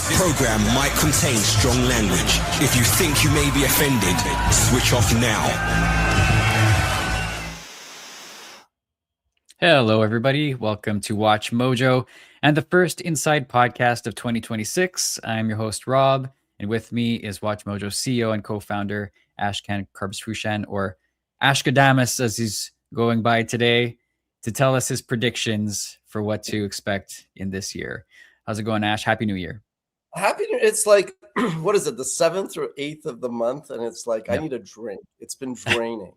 This program might contain strong language. If you think you may be offended, switch off now. Hello, everybody. Welcome to Watch Mojo and the first Inside podcast of 2026. I'm your host, Rob, and with me is Watch Mojo CEO and co-founder Ashkan Karbsfushan, or Ashkadamas, as he's going by today, to tell us his predictions for what to expect in this year. How's it going, Ash? Happy New Year. Happy New Year. It's like, what is it, the 7th or 8th of the month? And it's like, I need a drink. It's been draining,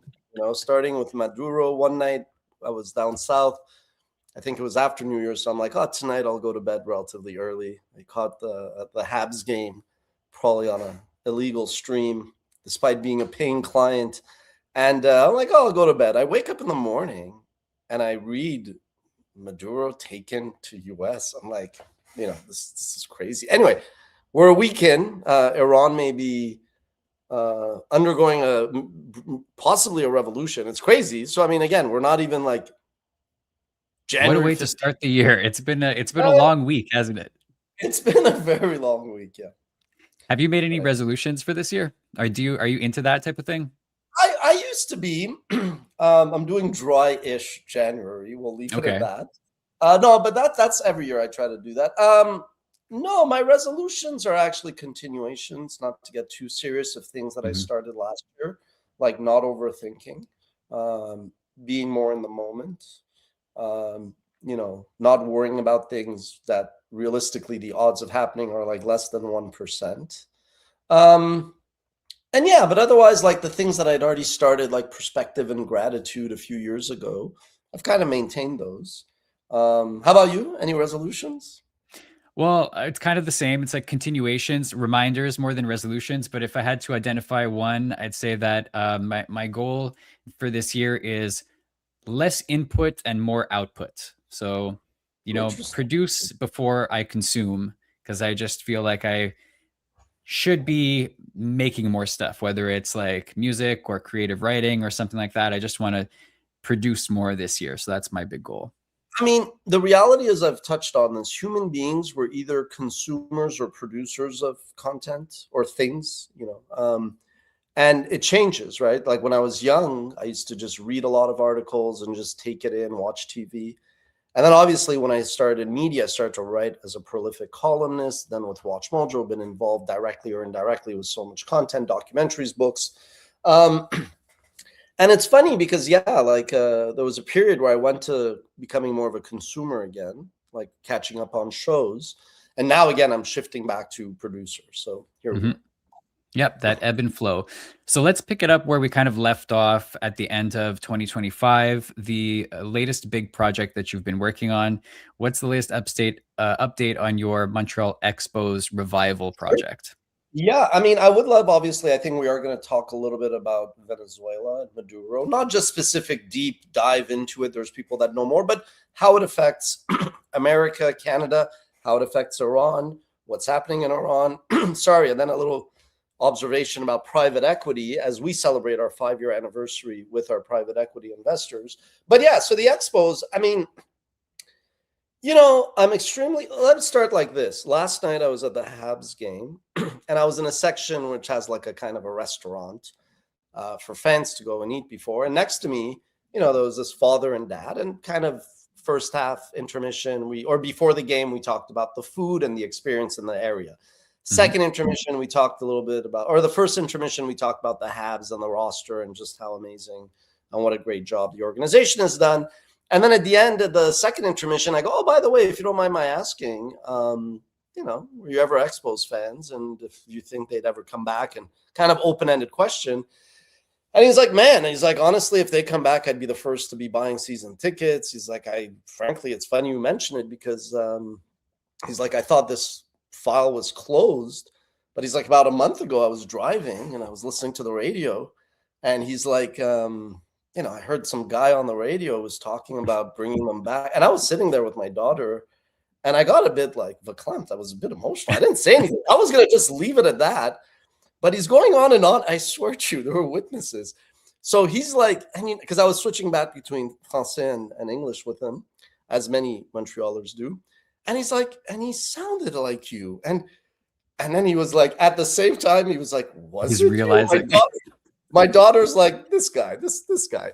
starting with Maduro. One night I was down south. I think it was after New Year's. So I'm like, tonight I'll go to bed relatively early. I caught the Habs game, probably on an illegal stream, despite being a paying client. And I'm like, I'll go to bed. I wake up in the morning and I read Maduro taken to U.S. I'm like, this is crazy. Anyway, we're a week in. Iran may be undergoing possibly a revolution. It's crazy. So, I mean, again, we're not even like January. What a way to start the year. It's been a long week, hasn't it? It's been a very long week, yeah. Have you made any resolutions for this year? Are you into that type of thing? I used to be. I'm doing dry-ish January. We'll leave it at that. No, but that's every year I try to do that. No, my resolutions are actually continuations, not to get too serious, of things that I started last year, like not overthinking, being more in the moment, not worrying about things that realistically the odds of happening are like less than 1%. And yeah, but otherwise, like the things that I'd already started, like perspective and gratitude a few years ago, I've kind of maintained those. How about you? Any resolutions? Well, it's kind of the same. It's like continuations, reminders more than resolutions. But if I had to identify one, I'd say that my goal for this year is less input and more output. So, produce before I consume, because I just feel like I should be making more stuff, whether it's like music or creative writing or something like that. I just want to produce more this year. So that's my big goal. I mean, the reality is, I've touched on this. Human beings were either consumers or producers of content or things, and it changes, right? Like when I was young, I used to just read a lot of articles and just take it in, watch TV. And then obviously when I started media, I started to write as a prolific columnist. Then with WatchMojo, been involved directly or indirectly with so much content, documentaries, books. And it's funny because, there was a period where I went to becoming more of a consumer again, like catching up on shows. And now, again, I'm shifting back to producer. So here we go. Yep, that ebb and flow. So let's pick it up where we kind of left off at the end of 2025, the latest big project that you've been working on. What's the latest update on your Montreal Expos revival project? Yeah, I mean, I would love, obviously, I think we are going to talk a little bit about Venezuela and Maduro, not just specific deep dive into it. There's people that know more, but how it affects America, Canada, how it affects Iran, what's happening in Iran. Sorry, and then a little observation about private equity as we celebrate our 5-year anniversary with our private equity investors. But yeah, so the Expos, I mean, let's start like this. Last night I was at the Habs game and I was in a section which has like a kind of a restaurant for fans to go and eat before. And next to me, there was this father and dad, and kind of first half intermission, before the game, we talked about the food and the experience in the area. Second intermission, we talked a little bit about, or the first intermission, we talked about the Habs and the roster and just how amazing and what a great job the organization has done. And then at the end of the second intermission, I go, oh, by the way, if you don't mind my asking, were you ever Expos fans? And if you think they'd ever come back, and kind of open-ended question. And he's like, honestly, if they come back, I'd be the first to be buying season tickets. He's like, frankly, it's funny you mention it because he's like, I thought this file was closed, but he's like, about a month ago, I was driving and I was listening to the radio, and he's like, I heard some guy on the radio was talking about bringing them back, and I was sitting there with my daughter, and I got a bit like verklempt. I was a bit emotional. I didn't say anything. I was gonna just leave it at that, but he's going on and on. I swear to you, there were witnesses. So he's like, because I was switching back between Francais and English with him, as many Montrealers do. And he's like, and he sounded like you. And And then he was like, at the same time, he was like, was He's it you? realizing. My daughter's like, this guy.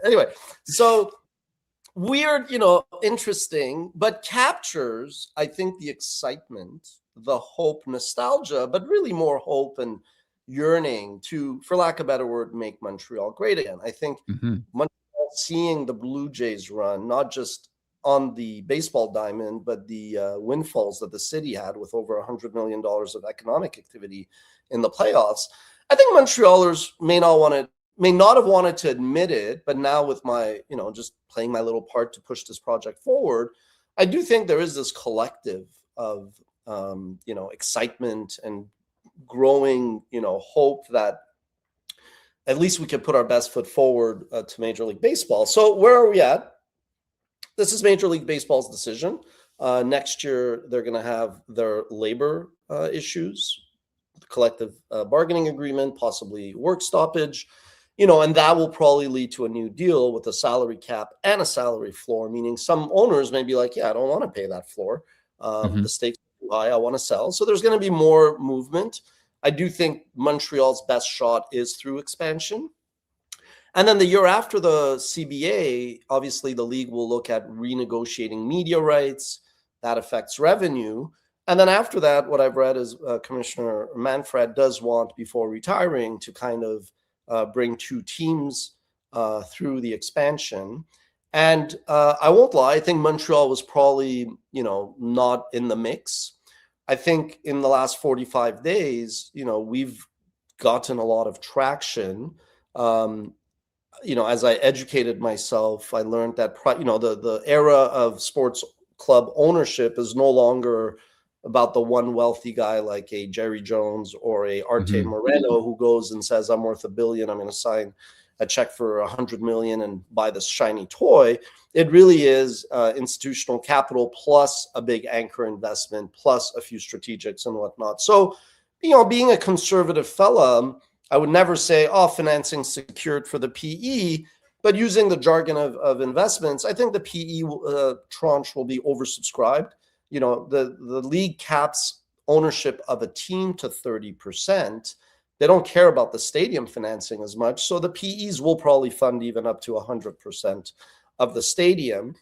Anyway, so weird, interesting, but captures, I think, the excitement, the hope, nostalgia, but really more hope and yearning to, for lack of a better word, make Montreal great again. I think Montreal, seeing the Blue Jays run, not just on the baseball diamond, but the windfalls that the city had with over $100 million of economic activity in the playoffs. I think Montrealers may not have wanted to admit it, but now with my, just playing my little part to push this project forward, I do think there is this collective of, excitement and growing, hope that at least we could put our best foot forward to Major League Baseball. So where are we at? This is Major League Baseball's decision. Next year, they're going to have their labor issues, collective bargaining agreement, possibly work stoppage, and that will probably lead to a new deal with a salary cap and a salary floor, meaning some owners may be like, yeah, I don't want to pay that floor. The stakes are too high, I want to sell. So there's going to be more movement. I do think Montreal's best shot is through expansion. And then the year after the CBA, obviously the league will look at renegotiating media rights. That affects revenue. And then after that, what I've read is Commissioner Manfred does want, before retiring, to kind of bring two teams through the expansion. And I won't lie, I think Montreal was probably, not in the mix. I think in the last 45 days, we've gotten a lot of traction. As I educated myself, I learned that, the era of sports club ownership is no longer about the one wealthy guy like a Jerry Jones or a Arte Moreno who goes and says, I'm worth $1 billion. I'm going to sign a check for $100 million and buy this shiny toy. It really is institutional capital plus a big anchor investment plus a few strategics and whatnot. So, being a conservative fella, I would never say, financing secured for the PE, but using the jargon of investments, I think the PE tranche will be oversubscribed. The league caps ownership of a team to 30%. They don't care about the stadium financing as much. So the PEs will probably fund even up to 100% of the stadium.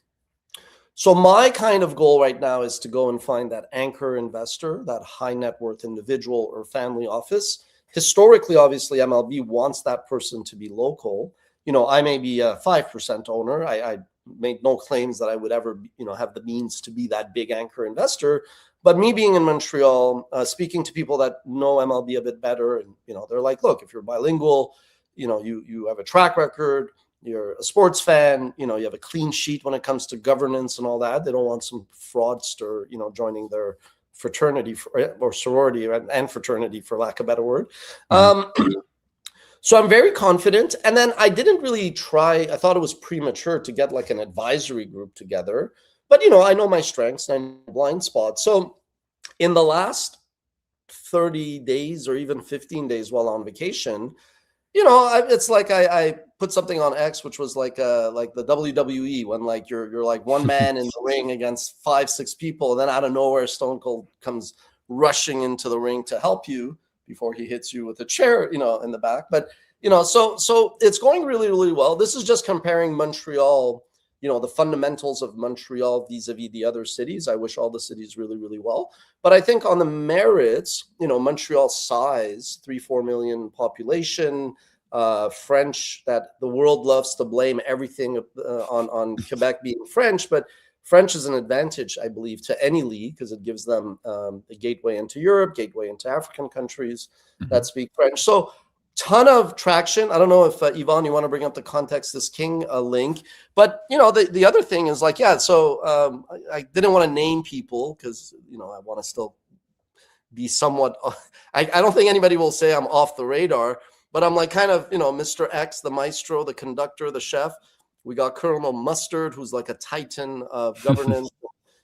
So my kind of goal right now is to go and find that anchor investor, that high net worth individual or family office. Historically, obviously, MLB wants that person to be local. I may be a 5% owner. I made no claims that I would ever, have the means to be that big anchor investor. But me being in Montreal, speaking to people that know MLB a bit better, and, they're like, look, if you're bilingual, you have a track record, you're a sports fan, you have a clean sheet when it comes to governance and all that. They don't want some fraudster, joining their fraternity or sorority and fraternity, for lack of a better word. So I'm very confident. And then I didn't really try. I thought it was premature to get like an advisory group together. But, I know my strengths and I know blind spots. So in the last 30 days or even 15 days while on vacation, it's like I put something on X, which was like the WWE, when like you're like one man in the ring against 5-6 people, and then out of nowhere Stone Cold comes rushing into the ring to help you before he hits you with a chair, in the back. But so it's going really, really well. This is just comparing Montreal, the fundamentals of Montreal vis-a-vis the other cities. I wish all the cities really, really well. But I think on the merits, Montreal's size, 3-4 million population, French, that the world loves to blame everything on Quebec being French, but French is an advantage, I believe, to any league because it gives them a gateway into Europe, gateway into African countries that speak French. So ton of traction. I don't know if Yvonne, you want to bring up the Context is King link, but the other thing is like, so I didn't want to name people because I want to still be somewhat. I don't think anybody will say I'm off the radar, but I'm like kind of Mr. X, the maestro, the conductor, the chef. We got Colonel Mustard, who's like a titan of governance.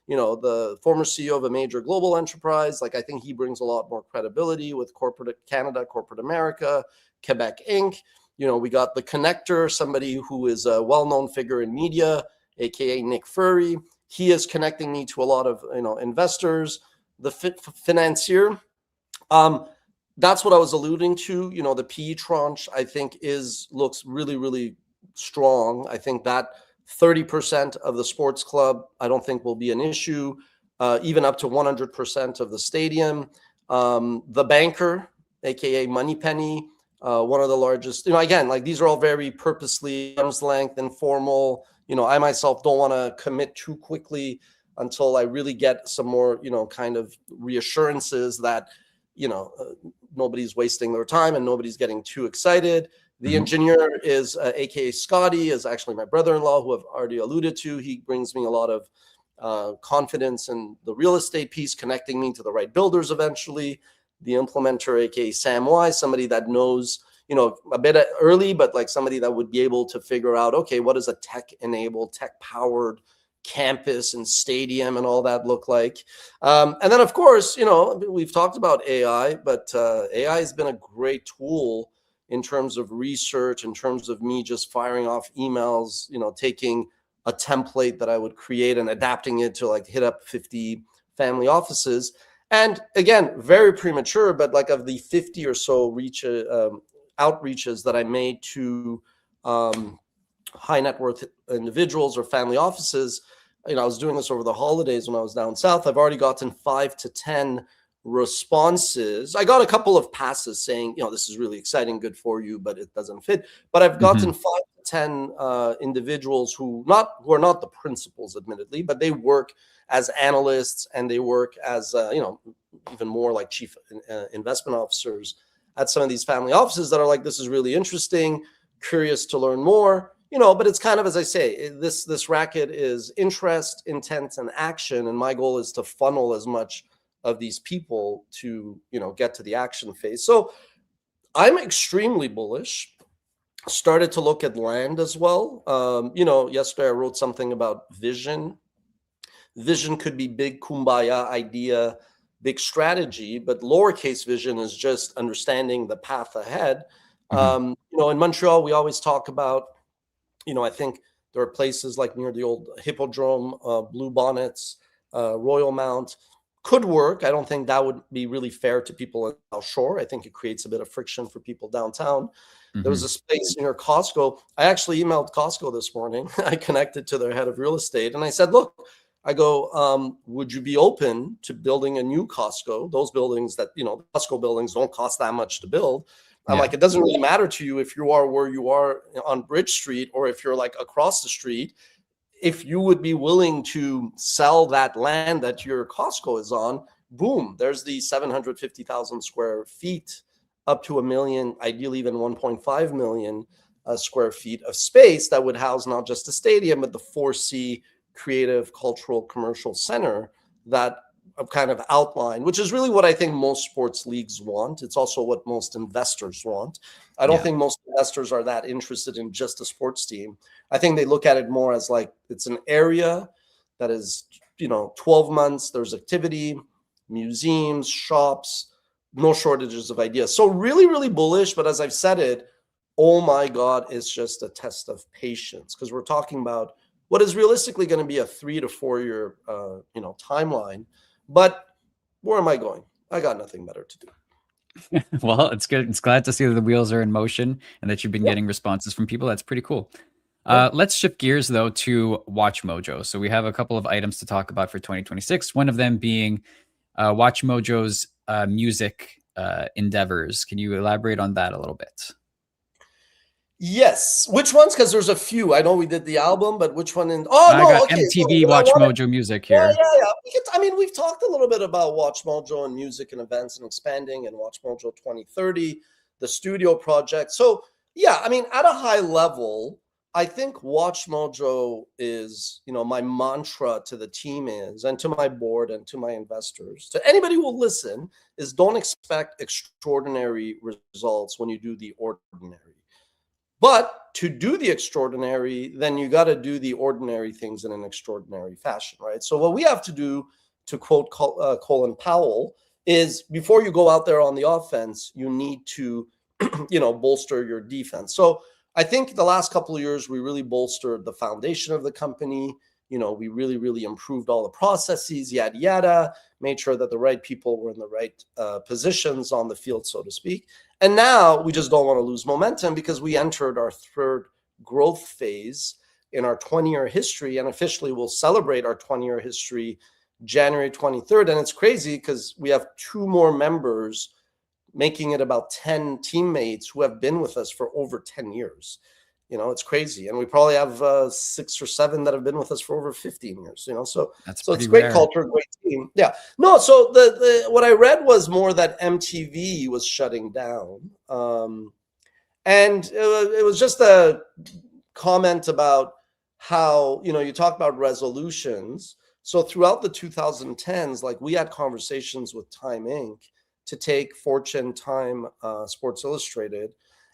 The former CEO of a major global enterprise. Like, I think he brings a lot more credibility with corporate Canada, corporate America, Quebec Inc. We got the connector, somebody who is a well-known figure in media, aka Nick Furry. He is connecting me to a lot of investors. The financier, That's what I was alluding to. You know, the PE tranche, I think, looks really, really strong. I think that 30% of the sports club, I don't think will be an issue, even up to 100% of the stadium. The banker, aka Moneypenny, one of the largest, you know, again, like these are all very purposely arm's length, informal. You know, I myself don't want to commit too quickly until I really get some more, you know, kind of reassurances that, you know, nobody's wasting their time and nobody's getting too excited. The engineer is aka Scotty, is actually my brother-in-law, who I've already alluded to. He brings me a lot of confidence in the real estate piece, connecting me to the right builders eventually. The implementer, aka Sam Y, somebody that knows, you know, a bit early, but like somebody that would be able to figure out, okay, what does a tech-enabled, tech-powered campus and stadium and all that look like? And then, of course, you know, we've talked about AI, but AI has been a great tool in terms of research, in terms of me just firing off emails, you know, taking a template that I would create and adapting it to like hit up 50 family offices. And again, very premature, but like of the 50 or so outreaches that I made to high net worth individuals or family offices, you know, I was doing this over the holidays when I was down south. I've already gotten 5 to 10 responses. I got a couple of passes saying, you know, this is really exciting, good for you, but it doesn't fit. But I've gotten 5 to 10 individuals who are not the principals, admittedly, but they work as analysts and they work as you know, even more like chief investment officers at some of these family offices that are like, this is really interesting, curious to learn more. You know, but it's kind of, as I say, this racket is interest, intent, and action, and my goal is to funnel as much of these people to, you know, get to the action phase. So I'm extremely bullish. Started to look at land as well. You know, yesterday I wrote something about vision. Vision could be big kumbaya idea, big strategy, but lowercase vision is just understanding the path ahead. You know, in Montreal, we always talk about, you know, I think there are places like near the old Hippodrome, Blue Bonnets, Royal Mount could work. I don't think that would be really fair to people in South Shore. I think it creates a bit of friction for people downtown. There was a space near Costco. I actually emailed Costco this morning. I connected to their head of real estate and I said, look, I go, would you be open to building a new Costco? Those buildings that, you know, Costco buildings don't cost that much to build. I'm like, it doesn't really matter to you if you are where you are on Bridge Street or if you're like across the street. If you would be willing to sell that land that your Costco is on, boom, there's the 750,000 square feet up to 1 million, ideally even 1.5 million square feet of space that would house not just a stadium, but the 4C creative, cultural, commercial center that I've kind of outlined, which is really what I think most sports leagues want. It's also what most investors want. I don't think most investors are that interested in just a sports team. I think they look at it more as like it's an area that is, you know, 12 months, there's activity, museums, shops, no shortages of ideas. So really, really bullish. But as I've said it, oh my God, it's just a test of patience because we're talking about what is realistically going to be a 3 to 4 year, you know, timeline. But where am I going? I got nothing better to do. Well, it's good. It's glad to see that the wheels are in motion and that you've been getting responses from people. That's pretty cool. Let's shift gears, though, to WatchMojo. So we have a couple of items to talk about for 2026, one of them being WatchMojo's music endeavors. Can you elaborate on that a little bit? Yes. Which ones? Because there's a few. I know we did the album, but which one? I got MTV WatchMojo music here. Yeah. We've talked a little bit about WatchMojo and music and events and expanding and WatchMojo 2030, the studio project. So yeah, I mean, at a high level, I think WatchMojo is, you know, my mantra to the team is, and to my board and to my investors, to anybody who will listen, is don't expect extraordinary results when you do the ordinary. But to do the extraordinary, then you got to do the ordinary things in an extraordinary fashion, right? So what we have to do, to quote Colin Powell, is before you go out there on the offense, you need to, you know, bolster your defense. So I think the last couple of years, we really bolstered the foundation of the company. we really, really improved all the processes, yada, yada, made sure that the right people were in the right positions on the field, so to speak. And now we just don't want to lose momentum because we entered our third growth phase in our 20-year history, and officially we'll celebrate our 20-year history January 23rd. And it's crazy because we have 2 more members, making it about 10 teammates who have been with us for over 10 years. It's crazy. And we probably have 6 or 7 that have been with us for over 15 years, so it's great rare. Culture, great team. Yeah. No, so the what I read was more that MTV was shutting down. And it was just a comment about how, you talk about resolutions. So throughout the 2010s, like we had conversations with Time Inc. to take Fortune, Time, Sports Illustrated,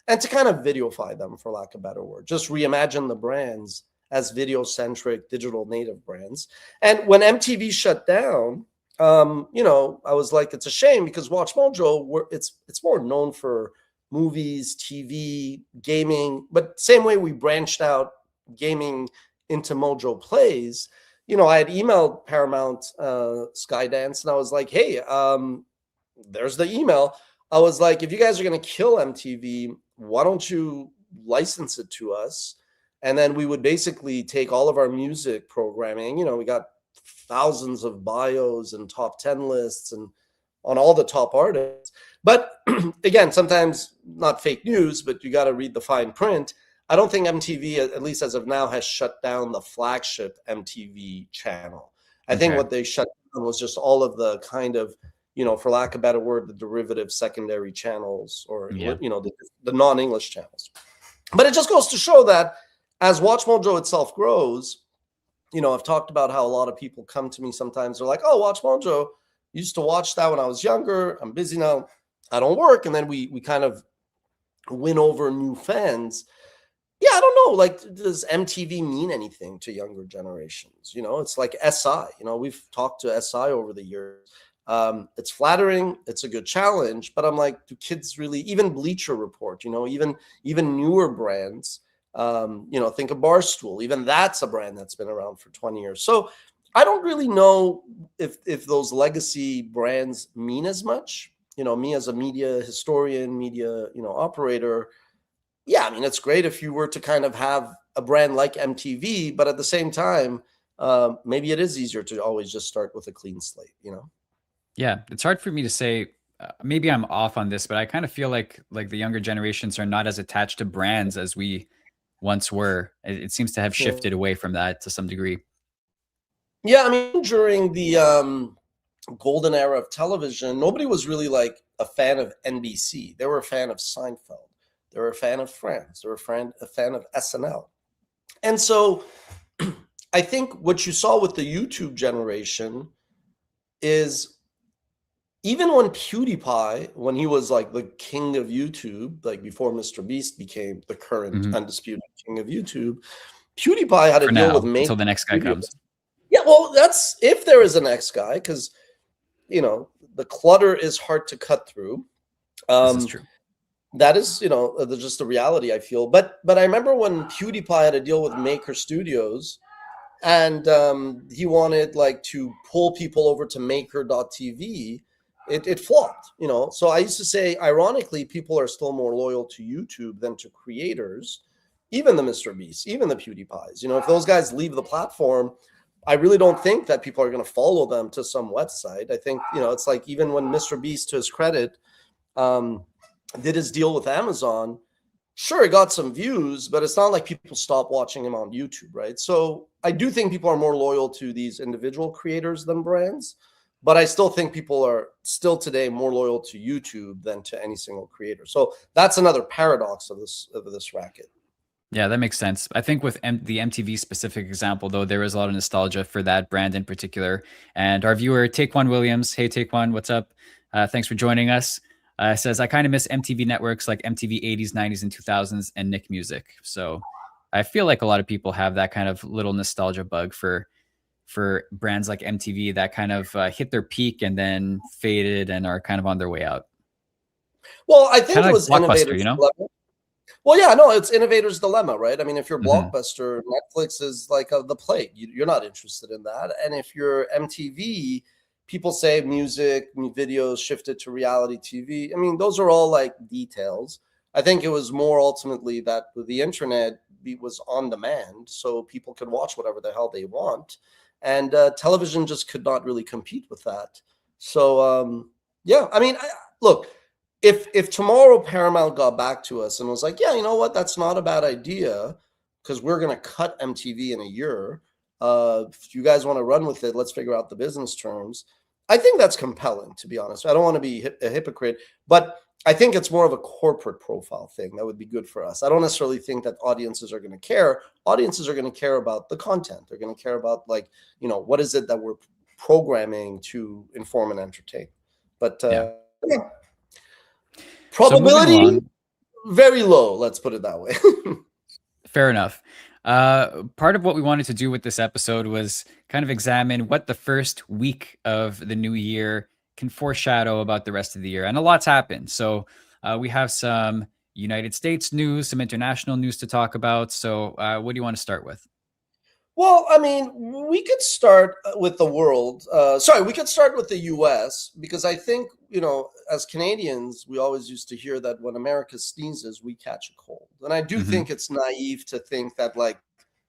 and to kind of videofy them, for lack of a better word, just reimagine the brands as video-centric, digital native brands. And when MTV shut down, I was like, it's a shame because WatchMojo, it's more known for movies, TV, gaming, but same way we branched out gaming into Mojo Plays. I had emailed Paramount Skydance, and I was like, hey, there's the email. I was like, if you guys are going to kill MTV, why don't you license it to us? And then we would basically take all of our music programming. We got thousands of bios and top 10 lists and on all the top artists. But again, sometimes not fake news, but you got to read the fine print. I don't think MTV, at least as of now, has shut down the flagship MTV channel. I think what they shut down was just all of the kind of, for lack of a better word, the derivative secondary channels or, the non-English channels. But it just goes to show that as WatchMojo itself grows, I've talked about how a lot of people come to me sometimes. They're like, oh, WatchMojo, used to watch that when I was younger. I'm busy now. I don't work. And then we kind of win over new fans. Yeah, I don't know. Like, does MTV mean anything to younger generations? It's like SI. We've talked to SI over the years. It's flattering. It's a good challenge. But I'm like, do kids really, even Bleacher Report, even newer brands, think of Barstool. Even that's a brand that's been around for 20 years. So I don't really know if those legacy brands mean as much. Me as a media historian, media, operator, yeah, I mean, it's great if you were to kind of have a brand like MTV, but at the same time, maybe it is easier to always just start with a clean slate, Yeah, it's hard for me to say. Maybe I'm off on this, but I kind of feel like the younger generations are not as attached to brands as we once were. It seems to have shifted away from that to some degree. Yeah, I mean, during the golden era of television, nobody was really like a fan of NBC. They were a fan of Seinfeld. They were a fan of Friends. They were a fan of SNL. And so I think what you saw with the YouTube generation is even when PewDiePie, when he was like the king of YouTube, like before Mr. Beast became the current undisputed king of YouTube, PewDiePie had to deal with until the next guy comes. Yeah, well, that's if there is a next guy, because the clutter is hard to cut through. This is true. That is, just the reality, I feel. But I remember when PewDiePie had to deal with Maker Studios, and he wanted like to pull people over to Maker.tv. It flopped, So I used to say, ironically, people are still more loyal to YouTube than to creators, even the Mr. Beast, even the PewDiePies. If those guys leave the platform, I really don't think that people are going to follow them to some website. I think, it's like even when Mr. Beast, to his credit, did his deal with Amazon, sure, it got some views, but it's not like people stop watching him on YouTube, right? So I do think people are more loyal to these individual creators than brands, but I still think people are still today more loyal to YouTube than to any single creator. So that's another paradox of this racket. Yeah, that makes sense. I think with the MTV specific example, though, there is a lot of nostalgia for that brand in particular. And our viewer, Taekwon Williams, hey, Taekwon, what's up? Thanks for joining us. Says, I kind of miss MTV networks like MTV 80s, 90s, and 2000s and Nick Music. So I feel like a lot of people have that kind of little nostalgia bug for brands like MTV that kind of hit their peak and then faded and are kind of on their way out. Well, I think kind of it was like Blockbuster, innovative. Well, yeah, no, it's innovator's dilemma, right? I mean, if you're Hmm. Blockbuster, Netflix is like the plague. You're not interested in that. And if you're MTV, people say music, videos shifted to reality TV. I mean, those are all like details. I think it was more ultimately that the internet was on demand, so people could watch whatever the hell they want, and television just could not really compete with that. So, yeah, I mean, look, if tomorrow Paramount got back to us and was like, yeah, you know what, that's not a bad idea because we're going to cut MTV in a year. If you guys want to run with it, let's figure out the business terms. I think that's compelling, to be honest. I don't want to be a hypocrite, but I think it's more of a corporate profile thing that would be good for us. I don't necessarily think that audiences are going to care. Audiences are going to care about the content. They're going to care about, like, what is it that we're programming to inform and entertain. But Yeah. yeah. So moving Probability along, very low, let's put it that way. fair enough. Part of what we wanted to do with this episode was kind of examine what the first week of the new year can foreshadow about the rest of the year. And a lot's happened. So we have some United States news, some international news to talk about. So what do you want to start with? Well, I mean, we could start with the world. Sorry, we could start with the US because I think, as Canadians, we always used to hear that when America sneezes, we catch a cold. And I do Hmm. think it's naive to think that, like,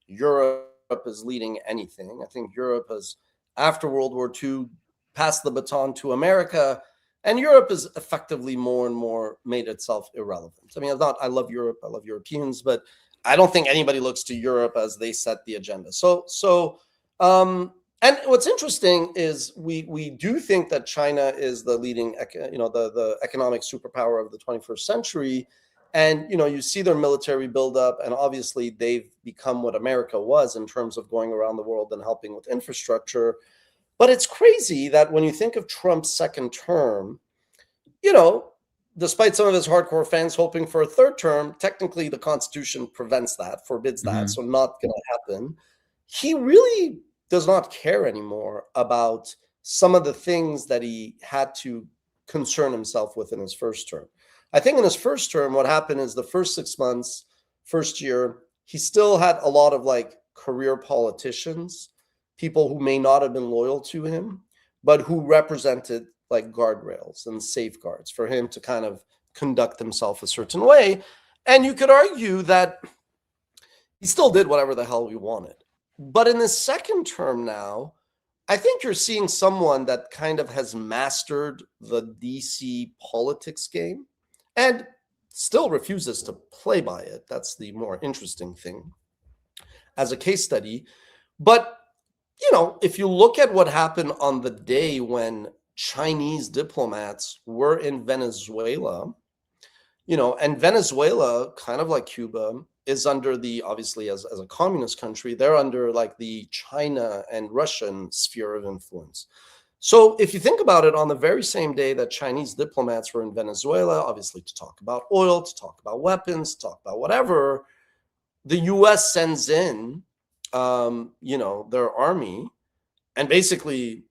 Europe is leading anything. I think Europe has, after World War II, passed the baton to America, and Europe has effectively more and more made itself irrelevant. I mean, I love Europe, I love Europeans, but I don't think anybody looks to Europe as they set the agenda. And what's interesting is we do think that China is the leading, the economic superpower of the 21st century. And you see their military buildup, and obviously they've become what America was in terms of going around the world and helping with infrastructure. But it's crazy that when you think of Trump's second term, you know, despite some of his hardcore fans hoping for a third term, technically the Constitution prevents that, forbids that, Hmm. so not going to happen. He really does not care anymore about some of the things that he had to concern himself with in his first term. I think in his first term, what happened is the first 6 months, first year, he still had a lot of like career politicians, people who may not have been loyal to him, but who represented like guardrails and safeguards for him to kind of conduct himself a certain way. And you could argue that he still did whatever the hell we wanted. But in the second term now, I think you're seeing someone that kind of has mastered the DC politics game and still refuses to play by it. That's the more interesting thing as a case study. But, if you look at what happened on the day when Chinese diplomats were in Venezuela, and Venezuela, kind of like Cuba, is under the, obviously, as a communist country, they're under like the China and Russian sphere of influence. So if you think about it, on the very same day that Chinese diplomats were in Venezuela, obviously to talk about oil, to talk about weapons, to talk about whatever, the US sends in, their army, and basically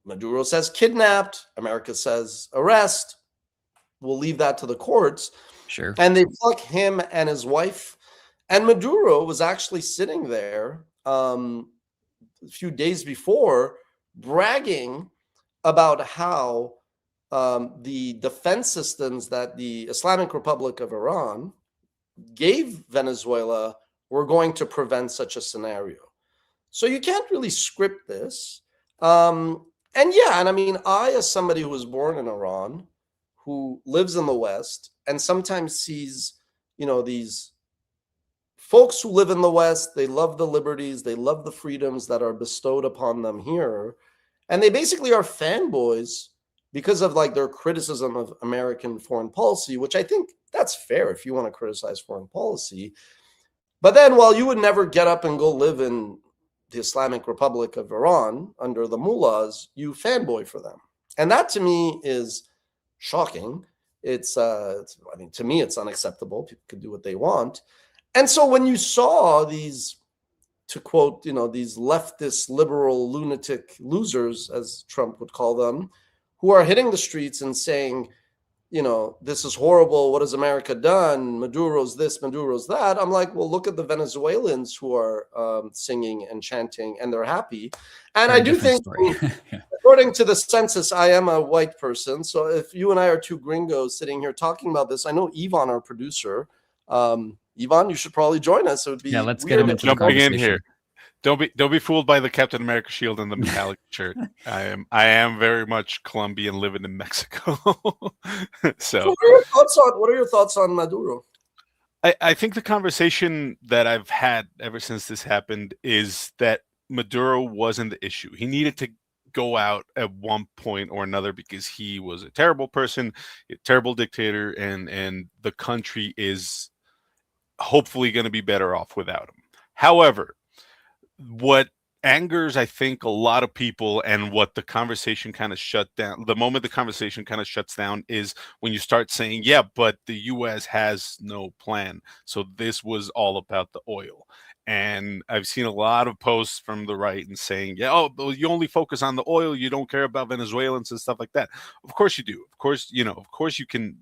Maduro says kidnapped, America says arrest. We'll leave that to the courts. Sure. And they pluck him and his wife. And Maduro was actually sitting there a few days before bragging about how the defense systems that the Islamic Republic of Iran gave Venezuela were going to prevent such a scenario. So you can't really script this. And I mean, I, as somebody who was born in Iran, who lives in the West, and sometimes sees, these folks who live in the West, they love the liberties, they love the freedoms that are bestowed upon them here. And they basically are fanboys because of like their criticism of American foreign policy, which I think that's fair if you want to criticize foreign policy. But then, while you would never get up and go live in the Islamic Republic of Iran under the mullahs, you fanboy for them. And that to me is shocking. I mean, to me, it's unacceptable. People can do what they want. And so when you saw these, to quote, these leftist, liberal, lunatic losers, as Trump would call them, who are hitting the streets and saying, this is horrible. What has America done? Maduro's this, Maduro's that. I'm like, well, look at the Venezuelans who are singing and chanting, and they're happy. And Very I do different think, story. Yeah. according to the census, I am a white person. So if you and I are two gringos sitting here talking about this, I know Ivan, our producer. Ivan, you should probably join us. It would be Yeah, let's get weird him if into the Jumping in conversation. here. Don't be fooled by the Captain America shield and the metallic shirt. I am very much Colombian living in Mexico. So what are your thoughts on Maduro? I think the conversation that I've had ever since this happened is that Maduro wasn't the issue. He needed to go out at one point or another because he was a terrible person, a terrible dictator, and the country is hopefully going to be better off without him. However, what angers, I think, a lot of people, and what the conversation kind of shut down, the moment the conversation kind of shuts down, is when you start saying, yeah, but the US has no plan. So this was all about the oil. And I've seen a lot of posts from the right and saying, yeah, oh, but you only focus on the oil, you don't care about Venezuelans and stuff like that. Of course you do. Of course, of course you can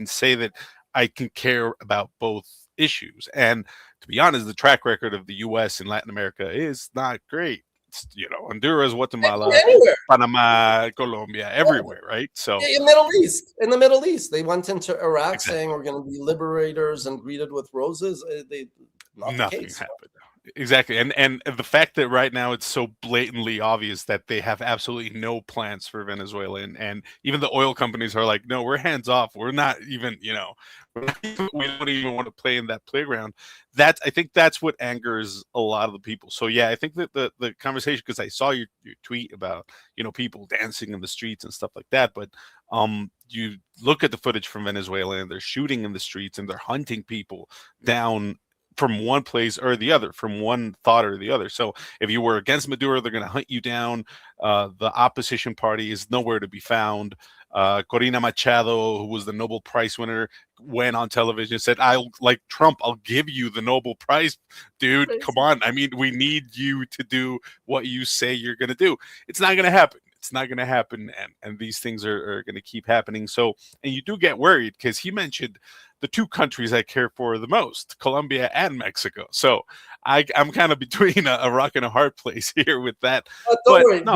say that I can care about both issues. And to be honest, the track record of the U.S. in Latin America is not great. It's, Honduras, Guatemala, Anywhere. Panama, Colombia, everywhere, right? So in the Middle East, they went into Iraq saying we're going to be liberators and greeted with roses. Nothing happened. Exactly. And the fact that right now it's so blatantly obvious that they have absolutely no plans for Venezuela, and even the oil companies are like, no, we're hands off. We're not even, we don't even want to play in that playground. I think that's what angers a lot of the people. So yeah, I think that the conversation, because I saw your tweet about, people dancing in the streets and stuff like that, but you look at the footage from Venezuela and they're shooting in the streets and they're hunting people down from one place or the other, from one thought or the other. So if you were against Maduro, they're going to hunt you down. The opposition party is nowhere to be found. Corina Machado, who was the Nobel Prize winner, went on television and said, like Trump, I'll give you the Nobel Prize, dude. Come on. I mean, we need you to do what you say you're going to do. It's not going to happen. It's not going to happen. And these things are going to keep happening. So, and you do get worried because he mentioned the two countries I care for the most, Colombia and Mexico. So I'm kind of between a rock and a hard place here with that. Don't worry. No,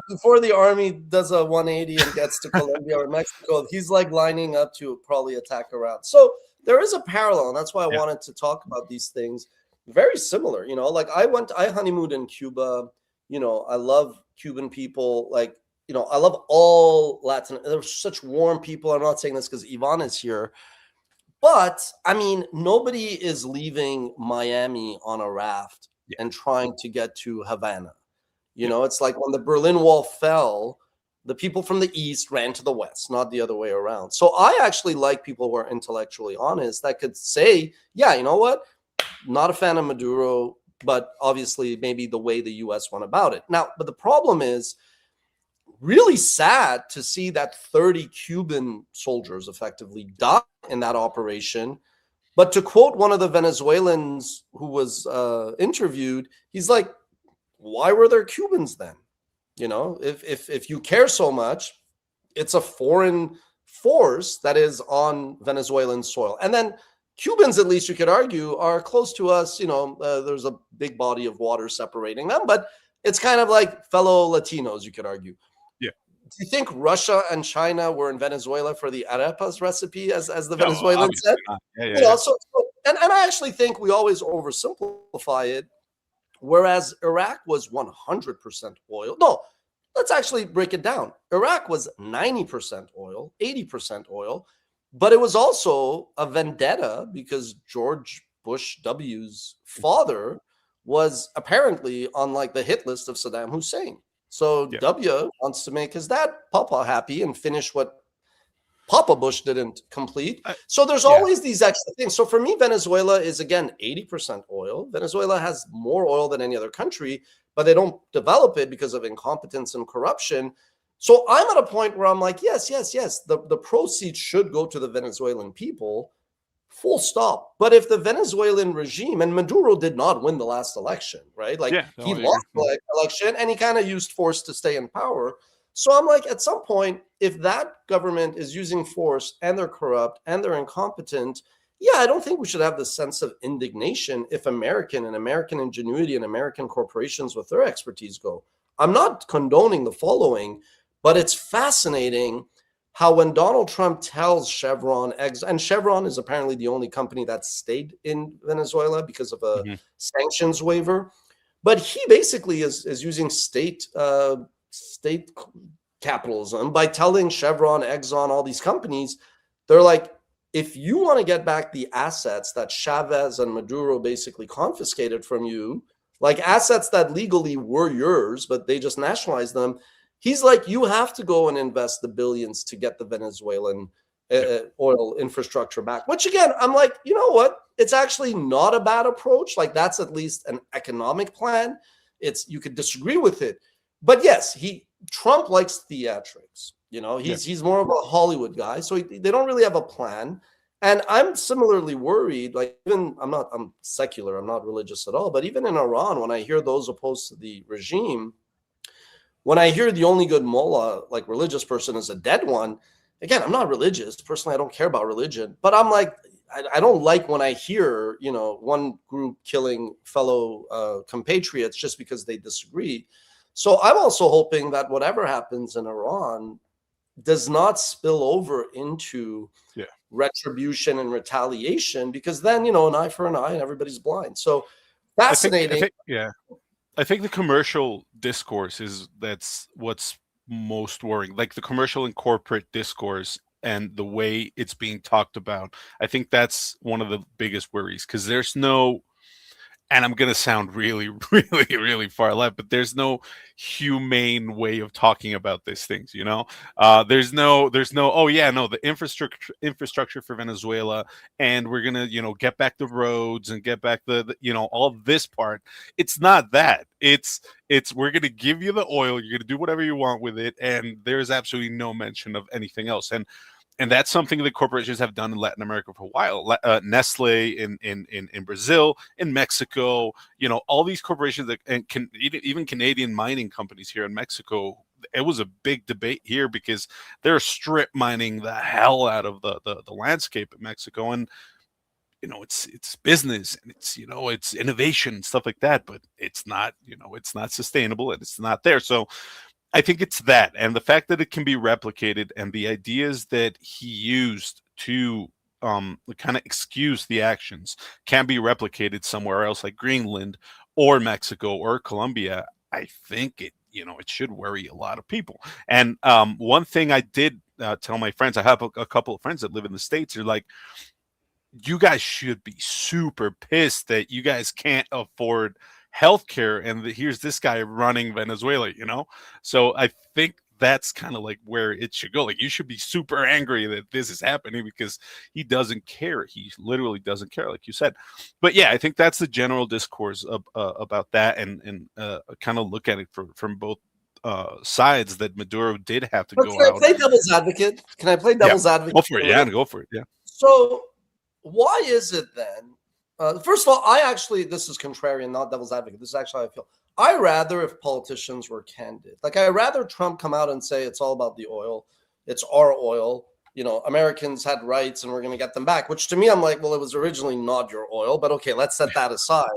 before the army does a 180 and gets to Colombia or Mexico, he's like lining up to probably attack around. So there is a parallel, and that's why I wanted to talk about these things. Very similar, like I honeymooned in Cuba. I love Cuban people. Like, I love all Latin. They're such warm people. I'm not saying this because Ivan is here. But, I mean, nobody is leaving Miami on a raft and trying to get to Havana. It's like when the Berlin Wall fell, the people from the East ran to the West, not the other way around. So I actually like people who are intellectually honest that could say, yeah, you know what? Not a fan of Maduro, but obviously maybe the way the U.S. went about it. Now, but the problem is, really sad to see that 30 Cuban soldiers effectively died in that operation. But to quote one of the Venezuelans who was interviewed, he's like, why were there Cubans then? If you care so much, it's a foreign force that is on Venezuelan soil. And then Cubans, at least you could argue, are close to us. There's a big body of water separating them, but it's kind of like fellow Latinos, you could argue. Do you think Russia and China were in Venezuela for the arepas recipe, as the Venezuelans said? And I actually think we always oversimplify it, whereas Iraq was 100% oil. No, let's actually break it down. Iraq was 90% oil, 80% oil, but it was also a vendetta because George Bush W's father was apparently on like the hit list of Saddam Hussein. So W wants to make his dad, Papa, happy and finish what Papa Bush didn't complete. So there's always these extra things. So for me, Venezuela is, again, 80% oil. Venezuela has more oil than any other country, but they don't develop it because of incompetence and corruption. So I'm at a point where I'm like, yes. The proceeds should go to the Venezuelan people. Full stop. But if the Venezuelan regime, and Maduro did not win the last election, right? Like he lost the election and he kind of used force to stay in power. So I'm like, at some point, if that government is using force and they're corrupt and they're incompetent, yeah, I don't think we should have this sense of indignation if American ingenuity and American corporations with their expertise go. I'm not condoning the following, but it's fascinating how when Donald Trump tells Chevron, and Chevron is apparently the only company that stayed in Venezuela because of a sanctions waiver, but he basically is using state capitalism by telling Chevron, Exxon, all these companies, they're like, if you want to get back the assets that Chavez and Maduro basically confiscated from you, like assets that legally were yours, but they just nationalized them, he's like, you have to go and invest the billions to get the Venezuelan oil infrastructure back. Which again, I'm like, you know what? It's actually not a bad approach. Like that's at least an economic plan. You could disagree with it, but yes, Trump likes theatrics. You know, he's more of a Hollywood guy, so they don't really have a plan. And I'm similarly worried. Like I'm secular, I'm not religious at all. But even in Iran, when I hear those opposed to the regime, when I hear the only good mullah, like religious person, is a dead one, again, I'm not religious. Personally, I don't care about religion. But I'm like, I don't like when I hear, one group killing fellow compatriots just because they disagree. So I'm also hoping that whatever happens in Iran does not spill over into retribution and retaliation, because then, an eye for an eye and everybody's blind. So fascinating. I think the commercial discourse that's what's most worrying, like the commercial and corporate discourse and the way it's being talked about. I think that's one of the biggest worries, because there's no, and I'm going to sound really, really, really far left, but there's no humane way of talking about these things. There's no, the infrastructure for Venezuela, and we're going to, get back the roads and get back the all of this part. It's not that. It's we're going to give you the oil. You're going to do whatever you want with it. And there's absolutely no mention of anything else. And that's something that corporations have done in Latin America for a while. Nestle in Brazil, in Mexico, all these corporations even Canadian mining companies here in Mexico. It was a big debate here because they're strip mining the hell out of the landscape in Mexico. And, it's business and it's innovation and stuff like that, but it's not sustainable and it's not there. So I think it's that, and the fact that it can be replicated, and the ideas that he used to kind of excuse the actions can be replicated somewhere else, like Greenland or Mexico or Colombia. I think it should worry a lot of people. And one thing I did tell my friends, I have a couple of friends that live in the States, are like, you guys should be super pissed that you guys can't afford healthcare, and here's this guy running Venezuela, So I think that's kind of like where it should go. Like, you should be super angry that this is happening, because he doesn't care. He literally doesn't care, like you said. But yeah, I think that's the general discourse about that, and kind of look at it from both sides, that Maduro did have to go out. Can I play devil's advocate? Go for it. Yeah, go for it. Yeah. So why is it then? First of all, this is contrarian, not devil's advocate. This is actually how I feel. I rather if politicians were candid. Like, I rather Trump come out and say it's all about the oil. It's our oil. Americans had rights and we're going to get them back, which to me, I'm like, well, it was originally not your oil, but okay, let's set that aside.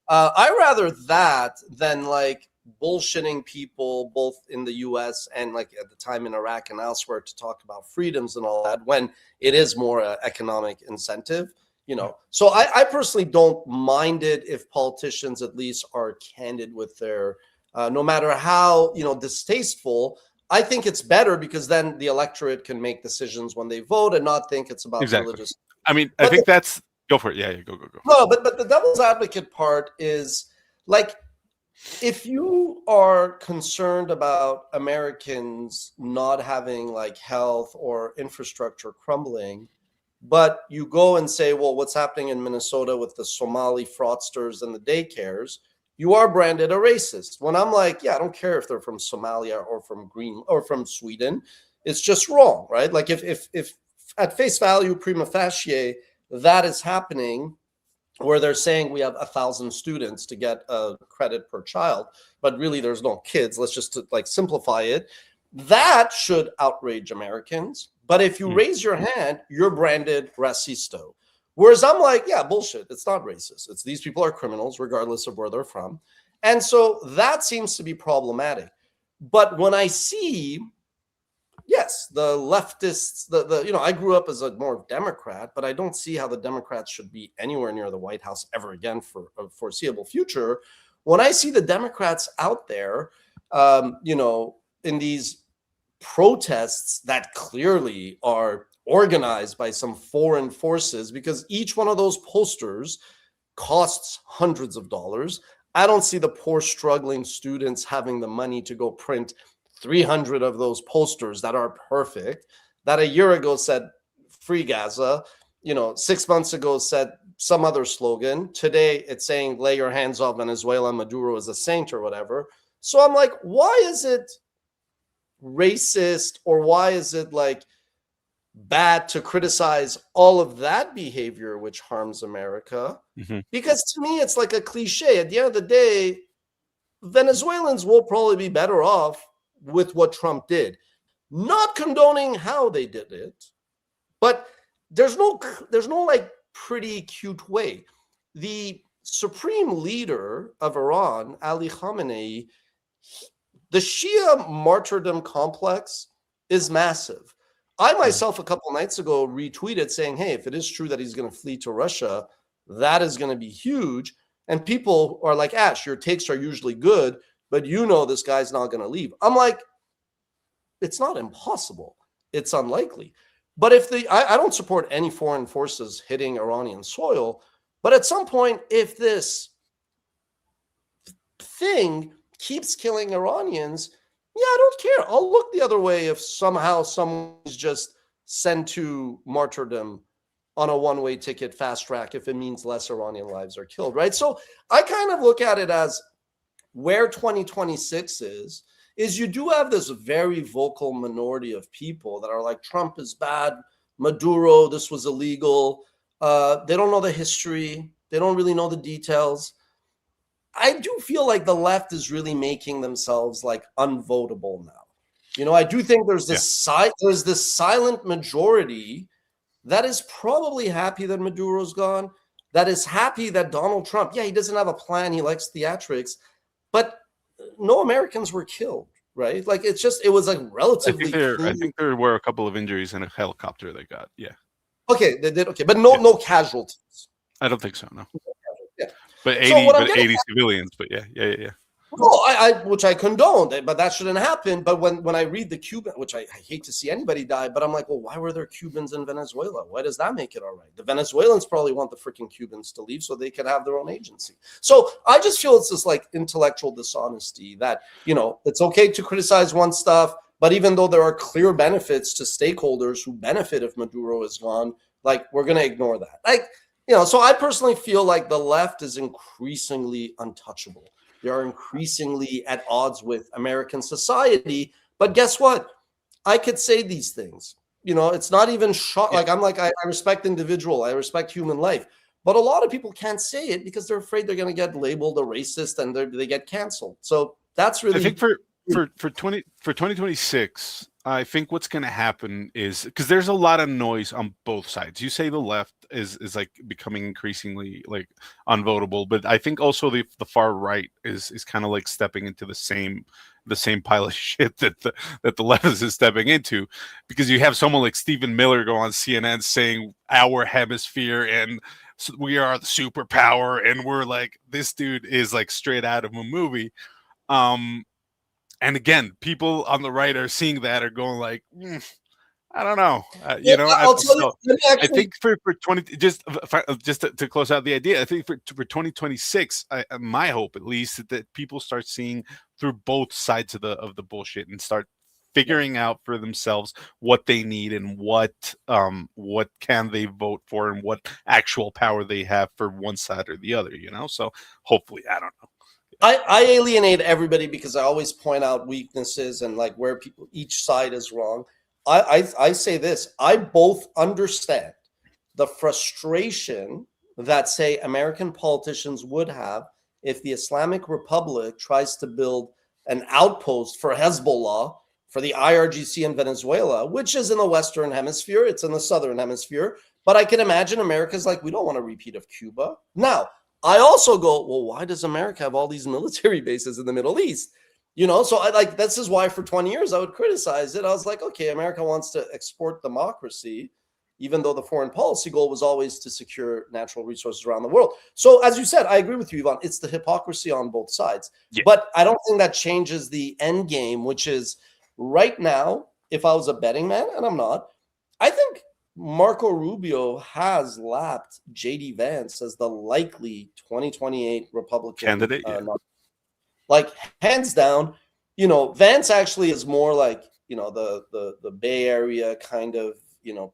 I rather that than like bullshitting people both in the US and like at the time in Iraq and elsewhere to talk about freedoms and all that, when it is more economic incentive. So I personally don't mind it if politicians at least are candid with their, no matter how, distasteful. I think it's better, because then the electorate can make decisions when they vote and not think it's about religious. I mean, I think that's, go for it. Yeah, go. No, but the devil's advocate part is like, if you are concerned about Americans not having like health or infrastructure crumbling, but you go and say, well, what's happening in Minnesota with the Somali fraudsters and the daycares, you are branded a racist. When I'm like, yeah, I don't care if they're from Somalia or from from Sweden. It's just wrong, right? Like if at face value, prima facie, that is happening, where they're saying we have 1,000 students to get a credit per child, but really there's no kids. Let's just like simplify it. That should outrage Americans. But if you raise your hand, you're branded racisto. Whereas I'm like, yeah, bullshit. It's not racist. It's these people are criminals, regardless of where they're from. And so that seems to be problematic. But when I see, yes, the leftists, I grew up as a more Democrat, but I don't see how the Democrats should be anywhere near the White House ever again for a foreseeable future. When I see the Democrats out there, in these protests that clearly are organized by some foreign forces, because each one of those posters costs hundreds of dollars. I don't see the poor struggling students having the money to go print 300 of those posters that are perfect, that a year ago said free Gaza, 6 months ago said some other slogan. Today it's saying lay your hands off Venezuela, Maduro is a saint or whatever. So I'm like, why is it racist, or why is it like bad to criticize all of that behavior which harms America? Because to me it's like a cliche. At the end of the day, Venezuelans will probably be better off with what Trump did, not condoning how they did it, but there's no like pretty cute way. The supreme leader of Iran, Ali Khamenei, the Shia martyrdom complex is massive. I myself a couple nights ago retweeted saying, hey, if it is true that he's going to flee to Russia, that is going to be huge. And people are like, Ash, your takes are usually good, but this guy's not going to leave. I'm like, it's not impossible. It's unlikely. But I don't support any foreign forces hitting Iranian soil. But at some point, if this thing keeps killing Iranians, I don't care. I'll look the other way if somehow someone's just sent to martyrdom on a one-way ticket fast track, if it means less Iranian lives are killed, right? So I kind of look at it as where 2026 is you do have this very vocal minority of people that are like, Trump is bad, Maduro, this was illegal. They don't know the history. They don't really know the details. I do feel like the left is really making themselves like unvotable now. I do think there's this silent majority that is probably happy that Maduro's gone, that is happy that Donald Trump, he doesn't have a plan, he likes theatrics, but no Americans were killed, right? Like it was like relatively I think there were a couple of injuries in a helicopter they got. Yeah. Okay, they did. Okay, but no casualties. I don't think so, no. Yeah. But 80 civilians, but yeah. Well, which I condone, but that shouldn't happen. But when I read the Cuban, which I hate to see anybody die, but I'm like, well, why were there Cubans in Venezuela? Why does that make it all right? The Venezuelans probably want the freaking Cubans to leave so they can have their own agency. So I just feel it's this like intellectual dishonesty that, it's okay to criticize one stuff, but even though there are clear benefits to stakeholders who benefit if Maduro is gone, like we're going to ignore that. Like, so I personally feel like the left is increasingly untouchable. They are increasingly at odds with American society. But guess what? I could say these things. It's not even like I respect individual. I respect human life. But a lot of people can't say it because they're afraid they're going to get labeled a racist and they get canceled. So that's really. I think for 2026, I think what's going to happen is because there's a lot of noise on both sides. You say the left is like becoming increasingly like unvotable, but I think also the far right is kind of like stepping into the same pile of shit that the left is stepping into, because you have someone like Stephen Miller go on CNN saying our hemisphere and we are the superpower, and we're like, this dude is like straight out of a movie. And again, people on the right are seeing that, are going like, I don't know, I think for 20 just to close out the idea, I think for 2026, my hope at least that people start seeing through both sides of the bullshit and start figuring out for themselves what they need and what can they vote for and what actual power they have for one side or the other. So hopefully, I don't know. I alienate everybody because I always point out weaknesses and like where each side is wrong. I say this, I both understand the frustration that, say, American politicians would have if the Islamic Republic tries to build an outpost for Hezbollah for the IRGC in Venezuela, which is in the Western Hemisphere. It's in the Southern Hemisphere. But I can imagine America's like, we don't want a repeat of Cuba. Now, I also go, well, why does America have all these military bases in the Middle East? So I like, this is why for 20 years I would criticize it. I was like, okay, America wants to export democracy, even though the foreign policy goal was always to secure natural resources around the world. So as you said, I agree with you, Yvonne. It's the hypocrisy on both sides. Yeah. But I don't think that changes the end game, which is right now, if I was a betting man, and I'm not, I think Marco Rubio has lapped J.D. Vance as the likely 2028 Republican candidate. Like hands down, Vance actually is more like, the Bay Area kind of,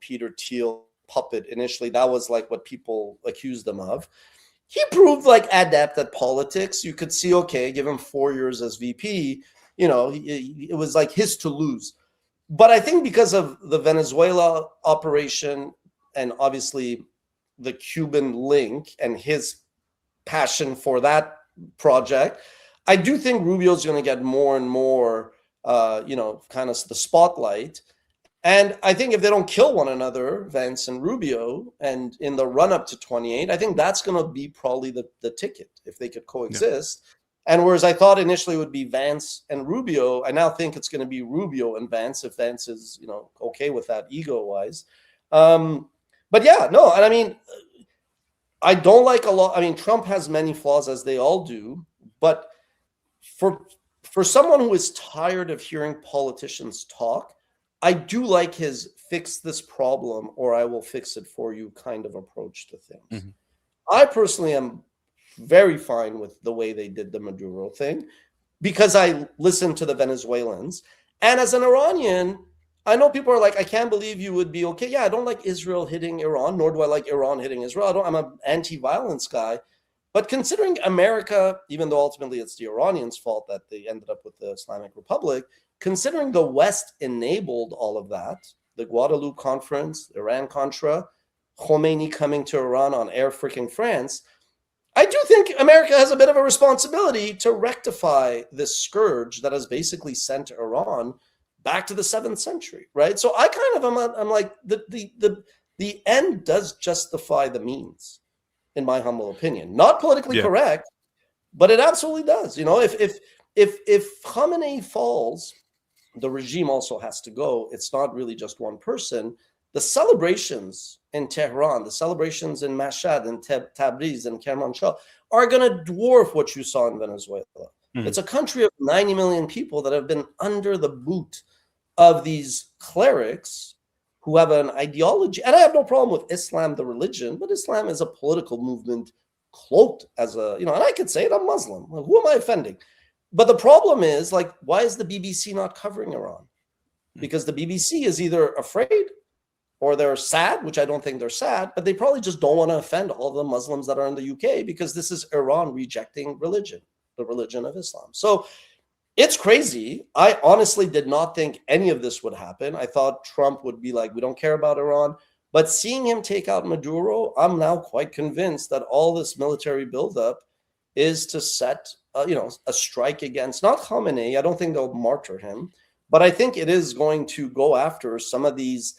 Peter Thiel puppet initially. That was like what people accused him of. He proved like adept at politics. You could see, okay, give him 4 years as VP, it was like his to lose. But I think because of the Venezuela operation and obviously the Cuban link and his passion for that project, I do think Rubio's going to get more and more, kind of the spotlight. And I think if they don't kill one another, Vance and Rubio, and in the run up to 28, I think that's going to be probably the ticket if they could coexist. Yeah. And whereas I thought initially it would be Vance and Rubio, I now think it's going to be Rubio and Vance if Vance is, okay with that ego-wise. But yeah, no, and I mean, I don't like a lot. I mean, Trump has many flaws, as they all do, but for someone who is tired of hearing politicians talk, I do like his fix this problem or I will fix it for you kind of approach to things. Mm-hmm. I personally am very fine with the way they did the Maduro thing because I listened to the Venezuelans. And as an Iranian, I know people are like, I can't believe you would be okay. Yeah, I don't like Israel hitting Iran, nor do I like Iran hitting Israel. I'm an anti-violence guy. But considering America, even though ultimately it's the Iranians' fault that they ended up with the Islamic Republic, considering the West enabled all of that, the Guadalupe Conference, Iran-Contra, Khomeini coming to Iran on Air freaking France, I do think America has a bit of a responsibility to rectify this scourge that has basically sent Iran back to the 7th century, right? So I kind of I'm like the end does justify the means, in my humble opinion. Not politically correct, but it absolutely does. If Khamenei falls, the regime also has to go. It's not really just one person. The celebrations in Tehran, the celebrations in Mashhad and Tabriz and Kermanshah are going to dwarf what you saw in Venezuela. Mm-hmm. It's a country of 90 million people that have been under the boot of these clerics who have an ideology. And I have no problem with Islam, the religion, but Islam is a political movement cloaked as a, and I could say it, I'm Muslim. Who am I offending? But the problem is, like, why is the BBC not covering Iran? Because the BBC is either afraid or they're sad, which I don't think they're sad, but they probably just don't want to offend all the Muslims that are in the UK because this is Iran rejecting religion, the religion of Islam. So it's crazy. I honestly did not think any of this would happen. I thought Trump would be like, we don't care about Iran. But seeing him take out Maduro, I'm now quite convinced that all this military buildup is to set, a strike against, not Khamenei. I don't think they'll martyr him, but I think it is going to go after some of these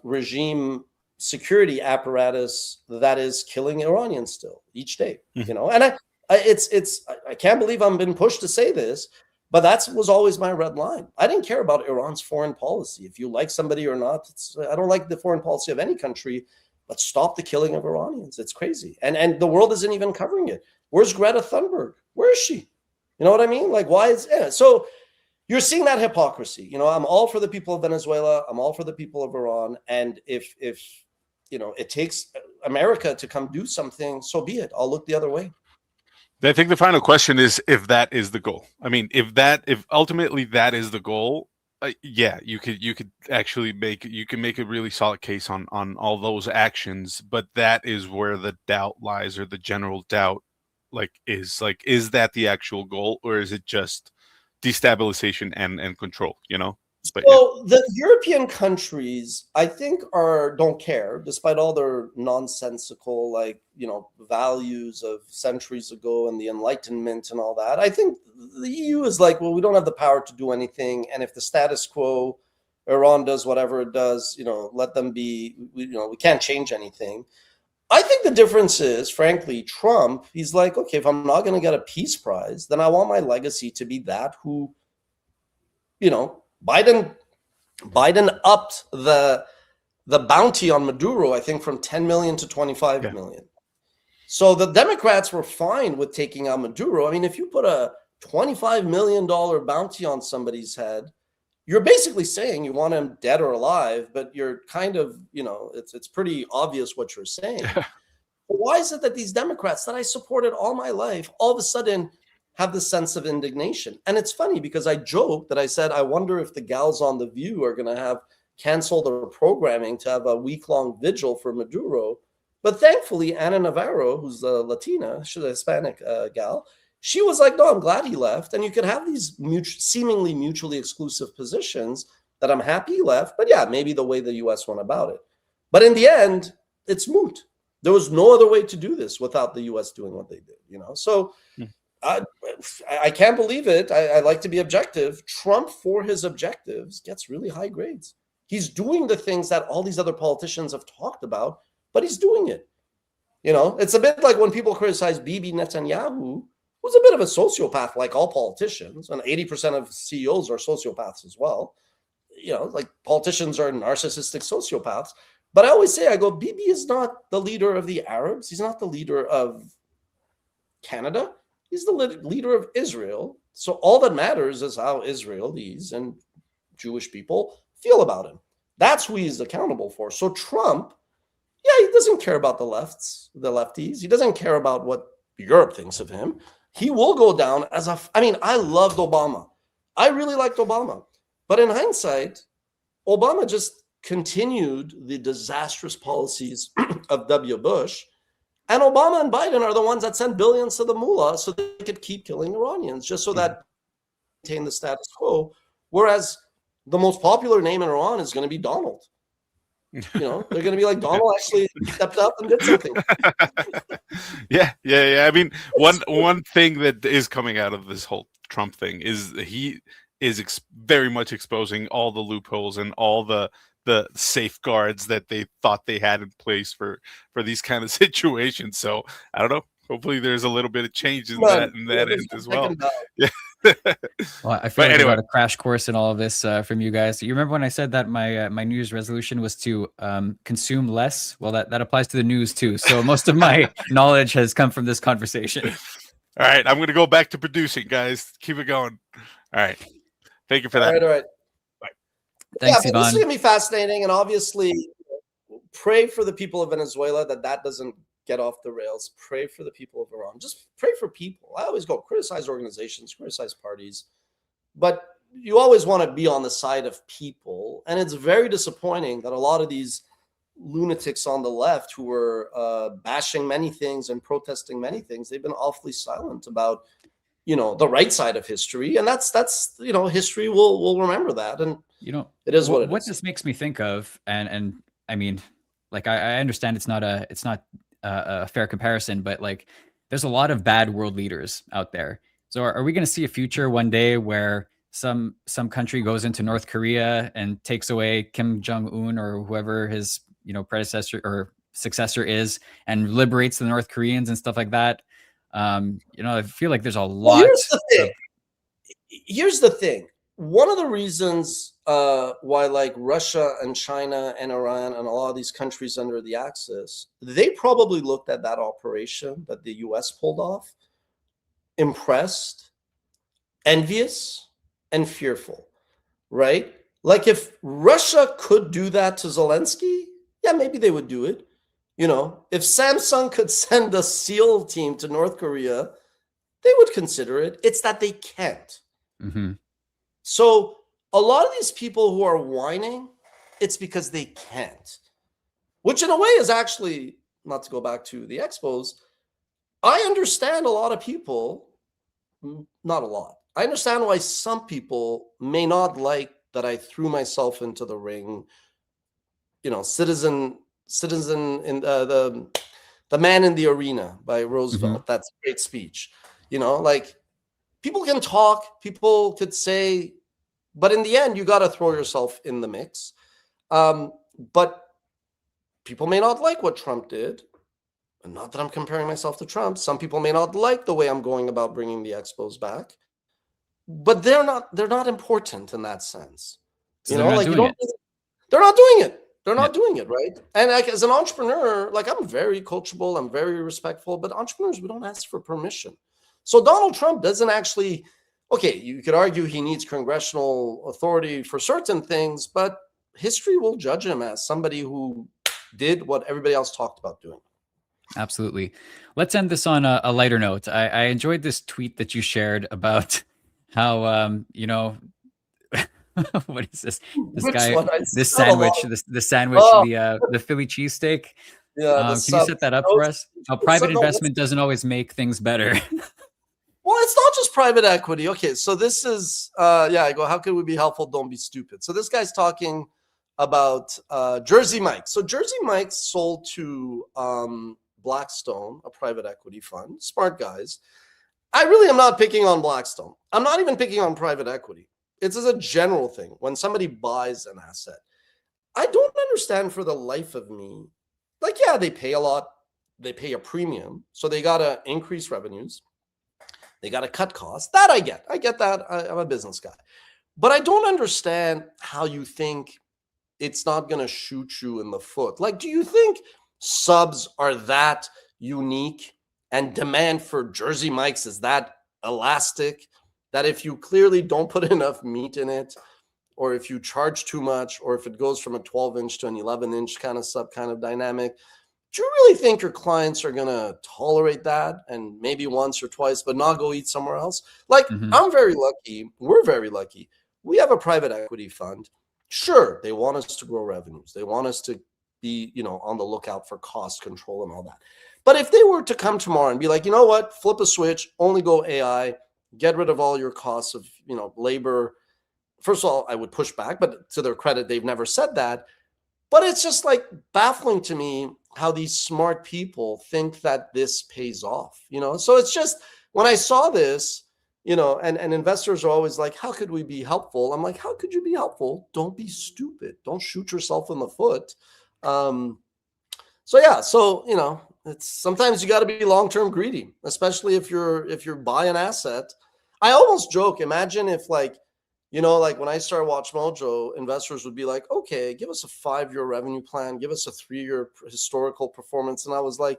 regime security apparatus that is killing Iranians still each day, and I can't believe I'm being pushed to say this, but that was always my red line. I didn't care about Iran's foreign policy. If you like somebody or not, I don't like the foreign policy of any country, but stop the killing of Iranians. It's crazy. And the world isn't even covering it. Where's Greta Thunberg? Where is she? You know what I mean? Like, why is it? So you're seeing that hypocrisy. I'm all for the people of Venezuela. I'm all for the people of Iran. And if it takes America to come do something, so be it. I'll look the other way. I think the final question is if that is the goal. I mean, if ultimately that is the goal, you could actually make a really solid case on all those actions. But that is where the doubt lies, or the general doubt, is that the actual goal, or is it just destabilization and control? But So the European countries, I think, don't care, despite all their nonsensical, values of centuries ago and the Enlightenment and all that. I think the EU is like, well, we don't have the power to do anything, and if the status quo, Iran does whatever it does, let them be. We can't change anything. I think the difference is, frankly, Trump. He's like, okay, if I'm not going to get a peace prize, then I want my legacy to be that who, Biden upped the bounty on Maduro, I think, from 10 million to 25 million. So the Democrats were fine with taking out Maduro. I mean, if you put a $25 million bounty on somebody's head, you're basically saying you want him dead or alive, but you're kind of, it's pretty obvious what you're saying. But why is it that these Democrats that I supported all my life all of a sudden have this sense of indignation? And it's funny because I joked that I said, I wonder if the gals on The View are going to have canceled their programming to have a week-long vigil for Maduro. But thankfully, Ana Navarro, who's a Latina, she's a Hispanic gal, she was like, no, I'm glad he left. And you could have these seemingly mutually exclusive positions that I'm happy he left. But yeah, maybe the way the U.S. went about it. But in the end, it's moot. There was no other way to do this without the U.S. doing what they did, So I can't believe it. I like to be objective. Trump, for his objectives, gets really high grades. He's doing the things that all these other politicians have talked about, but he's doing it. It's a bit like when people criticize Bibi Netanyahu, who's a bit of a sociopath, like all politicians, and 80% of CEOs are sociopaths as well. Like politicians are narcissistic sociopaths. But I always say, Bibi is not the leader of the Arabs. He's not the leader of Canada. He's the leader of Israel. So all that matters is how Israelis and Jewish people feel about him. That's who he's accountable for. So Trump, he doesn't care about the lefties. He doesn't care about what Europe thinks of him. He will go down as I loved Obama. I really liked Obama. But in hindsight, Obama just continued the disastrous policies of W. Bush. And Obama and Biden are the ones that sent billions to the mullah so they could keep killing Iranians, just so that maintain the status quo. Whereas the most popular name in Iran is going to be Donald. They're going to be like, Donald actually stepped up and did something. Yeah. I mean, one thing that is coming out of this whole Trump thing is he is very much exposing all the loopholes and all the safeguards that they thought they had in place for these kind of situations. So I don't know. Hopefully there's a little bit of change in that end as well. Yeah. Well, I feel like I got a crash course in all of this from you guys. You remember when I said that my New Year's resolution was to consume less? Well, that applies to the news too. So most of my knowledge has come from this conversation. All right. I'm going to go back to producing, guys. Keep it going. All right. Thank you for that. All right. Bye. Thanks, Yvonne. This is going to be fascinating. And obviously, pray for the people of Venezuela that doesn't get off the rails. Pray for the people of Iran. Just pray for people. I always go criticize organizations, criticize parties, but you always want to be on the side of people. And it's very disappointing that a lot of these lunatics on the left who were bashing many things and protesting many things, they've been awfully silent about, the right side of history. And that's history will remember that. And it is what it is. What this makes me think of, and I mean, like I understand it's not a fair comparison, but like there's a lot of bad world leaders out there. So are we going to see a future one day where some country goes into North Korea and takes away Kim Jong-un or whoever his predecessor or successor is and liberates the North Koreans and stuff like that? I feel like there's a lot. Well, here's the thing. One of the reasons why like Russia and China and Iran and a lot of these countries under the Axis, they probably looked at that operation that the US pulled off, impressed, envious, and fearful, right? Like if Russia could do that to Zelensky, yeah, maybe they would do it. If Samsung could send a SEAL team to North Korea, they would consider it. It's that they can't. Mm-hmm. So a lot of these people who are whining, it's because they can't, which in a way is actually, not to go back to the Expos, I understand a lot of people, not a lot. I understand why some people may not like that I threw myself into the ring. You know, citizen in the Man in the Arena by Roosevelt. That's a great speech. You know, like people can talk, people could say, but in the end, you got to throw yourself in the mix. But people may not like what Trump did. And not that I'm comparing myself to Trump. Some people may not like the way I'm going about bringing the Expos back, but they're not important in that sense. So you they're know, not like doing it. they're not doing it. They're Yeah. not doing it, right? And like as an entrepreneur, like I'm very coachable, I'm very respectful, but entrepreneurs, we don't ask for permission. So Donald Trump doesn't actually, okay, you could argue he needs congressional authority for certain things, but history will judge him as somebody who did what everybody else talked about doing. Absolutely. Let's end this on a lighter note. I enjoyed this tweet that you shared about how, you know, what is this? This Which guy, one? this saw a lot sandwich, of- the sandwich, Oh. the Philly cheesesteak. Yeah, Can you set that up for us? How private investment doesn't always make things better. Well, it's not just private equity. Okay, so this is I go, how could we be helpful? Don't be stupid. So this guy's talking about Jersey Mike's. So Jersey Mike's sold to Blackstone, a private equity fund. Smart guys. I really am not picking on Blackstone. I'm not even picking on private equity. It's as a general thing. When somebody buys an asset, I don't understand for the life of me. Like, yeah, they pay a lot. They pay a premium. So they got to increase revenues. They got to cut costs. That I get. I get that. I'm a business guy. But I don't understand how you think it's not going to shoot you in the foot. Like, do you think subs are that unique and demand for Jersey Mike's is that elastic that if you clearly don't put enough meat in it, or if you charge too much, or if it goes from a 12-inch to an 11-inch kind of sub kind of dynamic, do you really think your clients are going to tolerate that and maybe once or twice, but not go eat somewhere else? Like, I'm very lucky. We're very lucky. We have a private equity fund. Sure, they want us to grow revenues. They want us to be, you know, on the lookout for cost control and all that. But if they were to come tomorrow and be like, you know what, flip a switch, only go AI, get rid of all your costs of, you know, labor. First of all, I would push back, but to their credit, they've never said that. But it's just like baffling to me how these smart people think that this pays off, you know? So it's just, when I saw this, you know, and investors are always like, how could we be helpful? I'm like, how could you be helpful? Don't be stupid. Don't shoot yourself in the foot. So, you know, it's sometimes you got to be long-term greedy, especially if you're buying an asset. I almost joke, imagine if like, you know, like when I started WatchMojo, investors would be like, okay, give us a 5-year revenue plan, give us a 3-year historical performance. And I was like,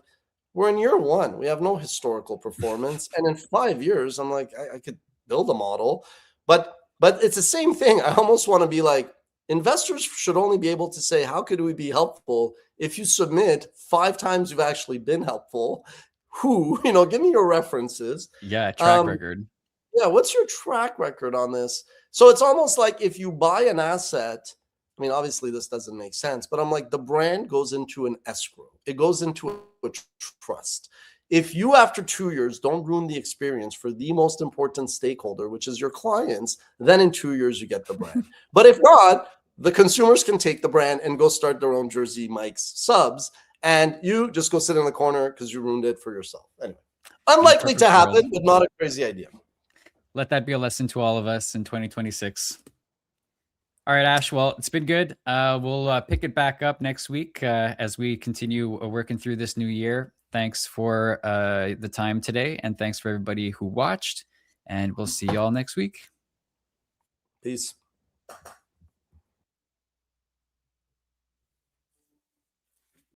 we're in year 1. We have no historical performance. And in 5 years, I'm like, I could build a model. But it's the same thing. I almost want to be like, investors should only be able to say, how could we be helpful? If you submit 5 times you've actually been helpful, you know, give me your references. Yeah, track record. Yeah, what's your track record on this? So it's almost like if you buy an asset, I mean, obviously this doesn't make sense, but I'm like, the brand goes into an escrow. It goes into a trust. If you, after 2 years, don't ruin the experience for the most important stakeholder, which is your clients, then in 2 years, you get the brand. But if not, the consumers can take the brand and go start their own Jersey Mike's subs, and you just go sit in the corner because you ruined it for yourself. Anyway, unlikely to happen, but not a crazy idea. Let that be a lesson to all of us in 2026. All right, Ash. Well, it's been good. We'll pick it back up next week as we continue working through this new year. Thanks for the time today, and thanks for everybody who watched. And we'll see y'all next week. Peace.